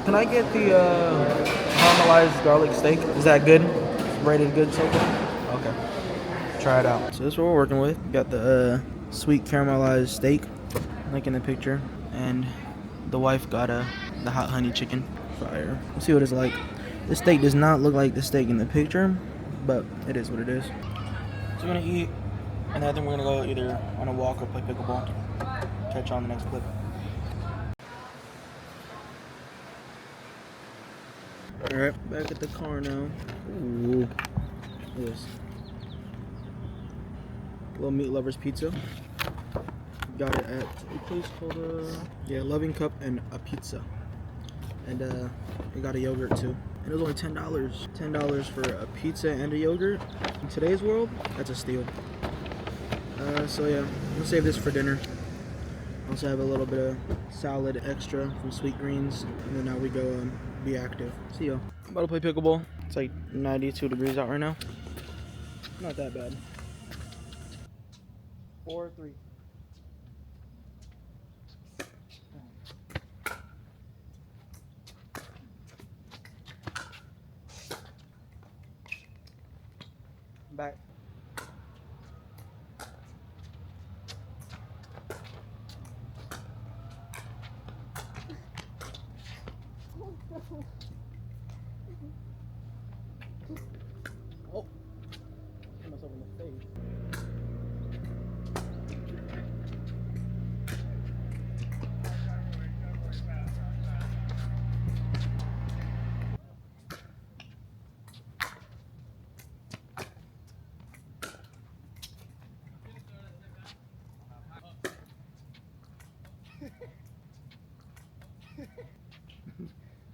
Can I get the caramelized garlic steak? Is that good? Rated good so far? Okay. Try it out. So this is what we're working with. We got the sweet caramelized steak, like in the picture, and the wife got the hot honey chicken. Fire. Let's see what it's like. This steak does not look like the steak in the picture, but it is what it is. So we're gonna eat, and I think we're gonna go either on a walk or play pickleball. Catch you on the next clip. Alright, back at the car now. Ooh. Yes. Little Meat Lovers Pizza. Got it at a place called Loving Cup and a Pizza. And we got a yogurt too. And it was only $10. $10 for a pizza and a yogurt. In today's world, that's a steal. So yeah, I'm gonna save this for dinner. Also have a little bit of salad extra from Sweet Greens. And then now we go be active. See ya. I'm about to play pickleball. It's like 92 degrees out right now. Not that bad. 4-3. Back. Oh, hit myself in the face.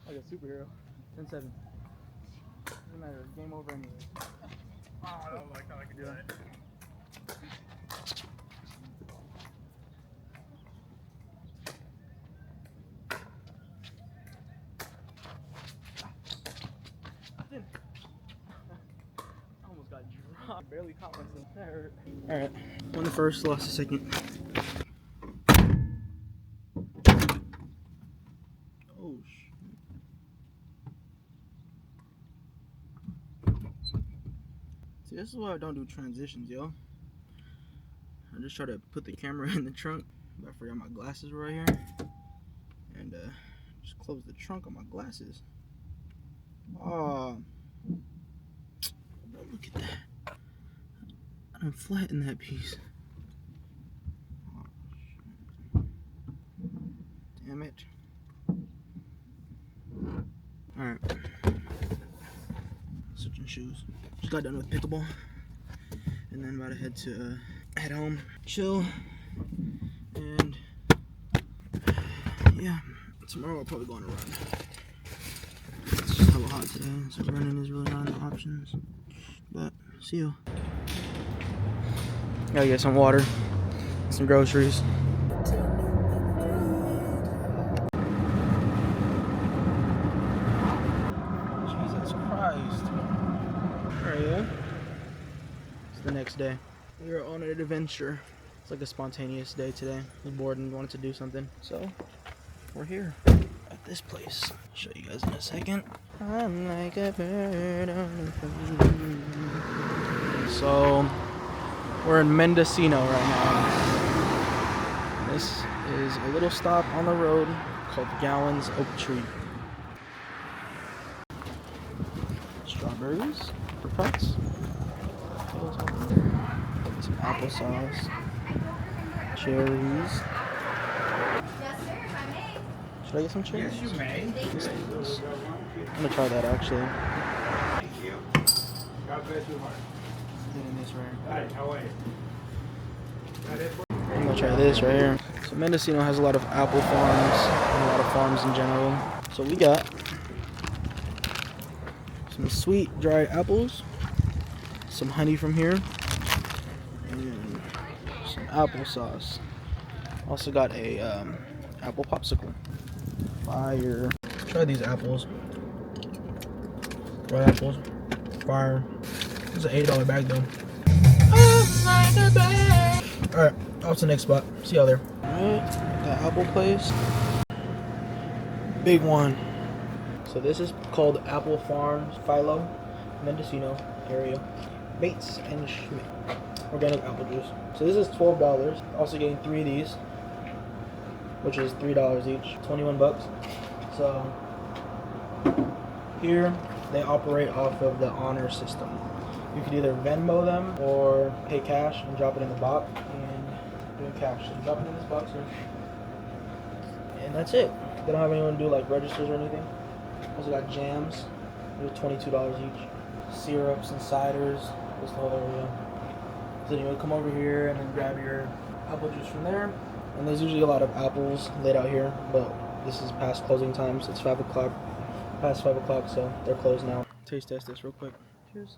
Like a superhero. 10-7. Doesn't matter. Game over anyway. Oh, I don't like how I can do that. I almost got dropped. Barely caught myself. That hurt. Alright. Won the first, lost the second. Oh, shit. See, this is why I don't do transitions, yo. I just try to put the camera in the trunk, but I forgot my glasses were right here. And just close the trunk on my glasses. Oh, look at that. I'm flattening that piece. Oh, damn it. Alright. Switching shoes. Just got done with pickleball. And then about to head home, chill, and yeah, tomorrow I'll probably go on a run. It's just hella hot today, so running is really not an option. But see you. Gotta get some water, some groceries. Jesus Christ. There you go. It's the next day. We are on an adventure. It's like a spontaneous day today. I was bored and wanted to do something, so we're here at this place. I'll show you guys in a second. I'm like a bird on the plane. So we're in Mendocino right now. This is a little stop on the road called Gowan's Oak Tree. Strawberries for cuts. Some applesauce, cherries. Yes, sir, if I may. Should I get some cherries? Yes, you may. Let's do this. I'm gonna try that actually. Thank you. God bless your heart. Getting this right Hi, how are you? here. I'm gonna try this right here. So Mendocino has a lot of apple farms and a lot of farms in general. So we got some sweet dried apples, some honey from here, and some applesauce. Also got a apple popsicle. Fire. Try these apples. Dried apples. Fire. It's an $8 bag though. Alright, off to the next spot. See y'all there. Alright, the apple place. Big one. So this is called Apple Farms Philo, Mendocino area. Bates and Schmidt. Organic apple juice. So this is $12. Also getting 3 of these, which is $3 each, 21 bucks. So here they operate off of the honor system. You could either Venmo them or pay cash and drop it in the box and do cash. So drop it in this box here. And that's it. They don't have anyone do like registers or anything. Also got jams. They're $22 each. Syrups and ciders. This whole area. So you would come over here and then grab your apple juice from there. And there's usually a lot of apples laid out here, but this is past closing time, so it's 5 o'clock. Past 5 o'clock, so they're closed now. Taste test this real quick. Cheers.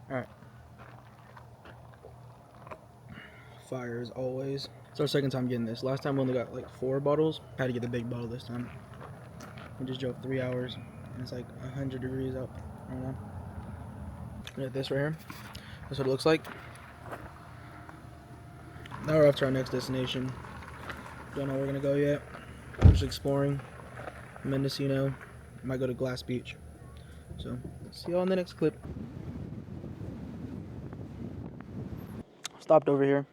Alright. Fire as always. It's our second time getting this. Last time we only got like 4 bottles. Had to get the big bottle this time. We just drove 3 hours and it's like 100 degrees out right now. We have this right here. That's what it looks like. Now we're off to our next destination. Don't know where we're gonna go yet. We're just exploring Mendocino. Might go to Glass Beach. So see y'all in the next clip. Stopped over here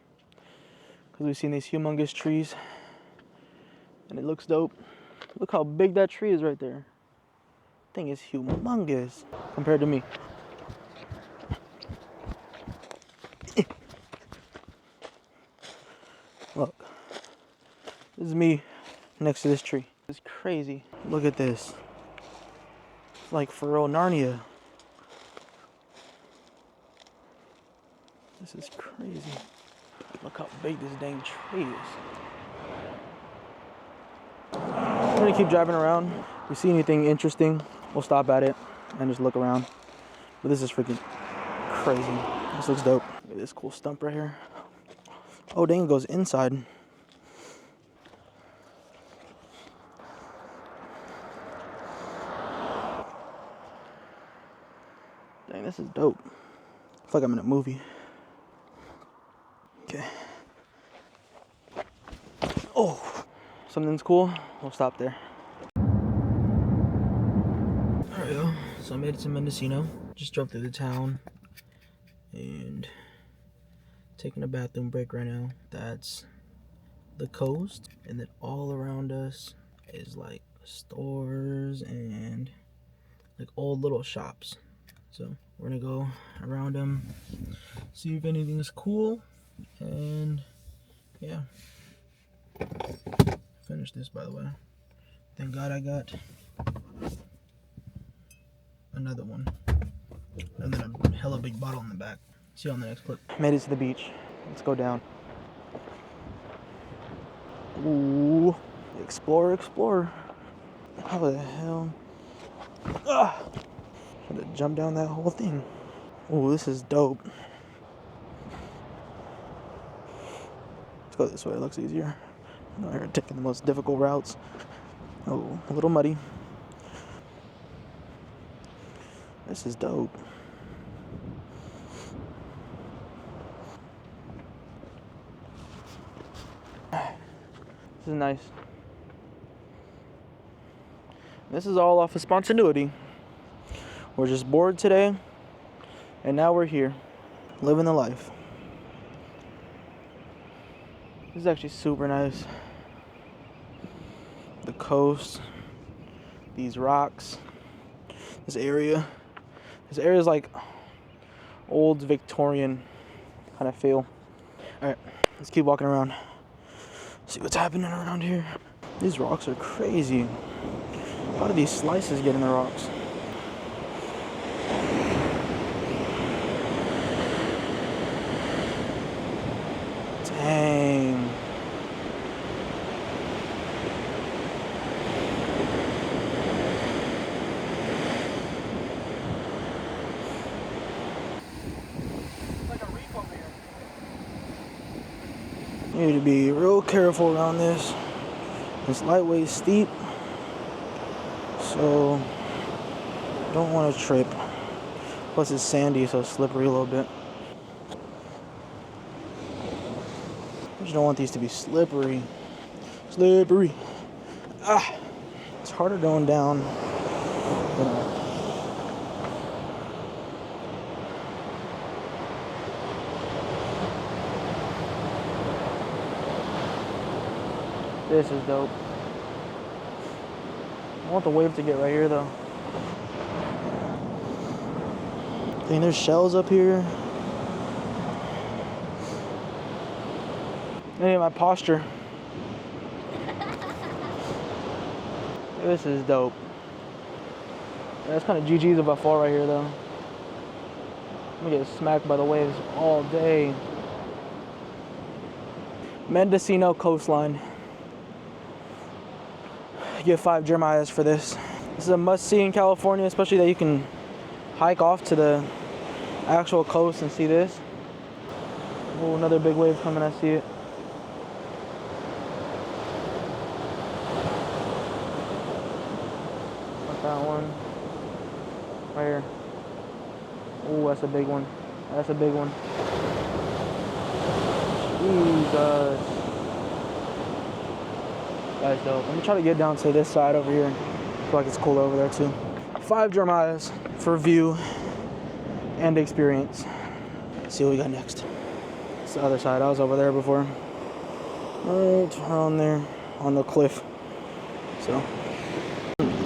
because we've seen these humongous trees and it looks dope. Look how big that tree is right there. Thing is humongous compared to me. Look, this is me next to this tree. It's crazy. Look at this. It's like for real Narnia. This is crazy. Look how big this dang tree is. We're gonna keep driving around. If we see anything interesting, we'll stop at it and just look around. But this is freaking crazy. This looks dope. Look at this cool stump right here. Oh, dang, it goes inside. Dang, this is dope. I feel like I'm in a movie. Okay. Oh, something's cool. We'll stop there. Alright, yo. So I made it to Mendocino. Just drove through the town. And taking a bathroom break right now. That's the coast. And then all around us is like stores and like old little shops. So we're gonna go around them, see if anything's cool, and yeah. Finish this, by the way. Thank God I got another one. And then a hella big bottle in the back. See you on the next clip. Made it to the beach. Let's go down. Ooh. Explorer, explorer. How the hell? Ah! Had to jump down that whole thing. Ooh, this is dope. Let's go this way, it looks easier. I'm here taking the most difficult routes. Oh, a little muddy. This is dope. This is nice. This is all off of spontaneity. We're just bored today, and now we're here, living the life. This is actually super nice. The coast, these rocks, this area. This area is like old Victorian kind of feel. All right, let's keep walking around. See what's happening around here. These rocks are crazy. How do these slices get in the rocks? Dang. Like a reef over here. You need to be real careful around this. It's lightweight steep, so don't want to trip. Plus it's sandy, so it's slippery a little bit. I just don't want these to be slippery. Slippery. Ah. It's harder going down than up. This is dope. I want the wave to get right here though. Dang, there's shells up here. Maybe my posture. This is dope. That's kind of GG's if I fall right here though. I'm gonna get smacked by the waves all day. Mendocino coastline. I get 5 Jeremiahs for this. This is a must-see in California, especially that you can hike off to the actual coast and see this. Oh, another big wave coming, I see it. Not that one. Right here. Oh, that's a big one. That's a big one. Jesus. That's dope. Let me try to get down to this side over here. I feel like it's cool over there too. 5 Jeremiahs for view and experience. Let's see what we got next. It's the other side. I was over there before. Right around there on the cliff. So.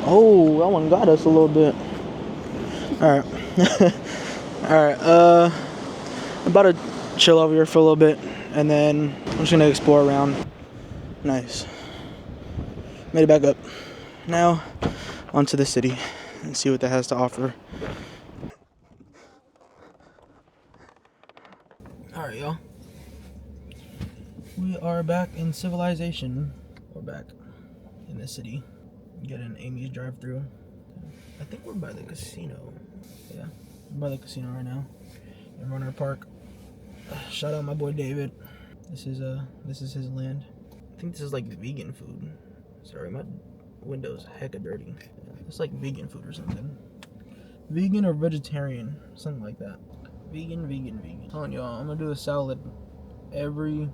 Oh, that one got us a little bit. Alright. Alright, I'm about to chill over here for a little bit and then I'm just gonna explore around. Nice. Made it back up. Now onto the city and see what that has to offer. Alright, y'all. We are back in civilization. We're back in the city. Getting Amy's drive-thru. I think we're by the casino. Yeah, we're by the casino right now in Runner Park. Shout out my boy David. This is his land. I think this is like vegan food. Sorry, my window's hecka dirty. It's like vegan food or something. Vegan or vegetarian, something like that. Vegan. I'm telling y'all, I'm gonna do a salad every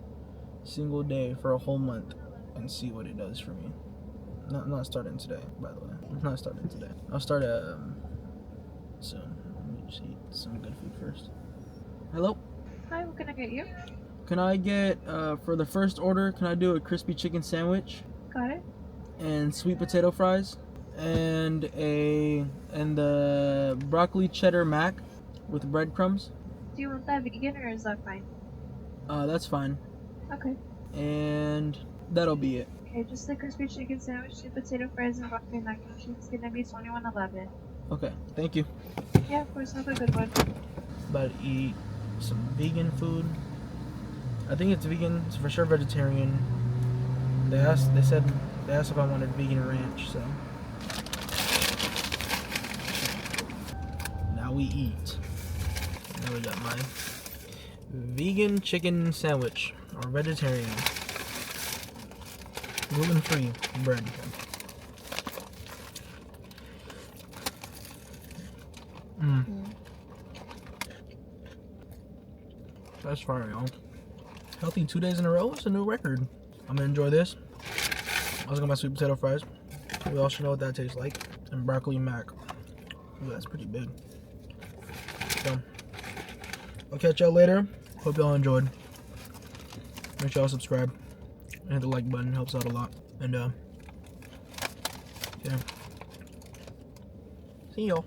single day for a whole month and see what it does for me. Not starting today, by the way. I'm not starting today. I'll start soon. Let me just eat some good food first. Hello? Hi, what can I get you? Can I get, for the first order, can I do a crispy chicken sandwich? Got it. And sweet potato fries? And the broccoli cheddar mac with breadcrumbs? Do you want that vegan or is that fine? That's fine. Okay. And that'll be it. Okay, just the crispy chicken sandwich, sweet potato fries, and broccoli mac and cheese is gonna be $21.11. Okay, thank you. Yeah, of course, have a good one. About to eat some vegan food. I think it's vegan. It's for sure vegetarian. They asked if I wanted vegan ranch, so now we eat. Now we got my vegan chicken sandwich or vegetarian, gluten-free bread. That's fire, y'all. Healthy 2 days in a row is a new record. I'm gonna enjoy this. I was gonna my sweet potato fries. We all should know what that tastes like. And broccoli mac. Ooh, that's pretty big. So, I'll catch y'all later. Hope y'all enjoyed. Make sure y'all subscribe. And hit the like button. Helps out a lot. And, yeah. See y'all.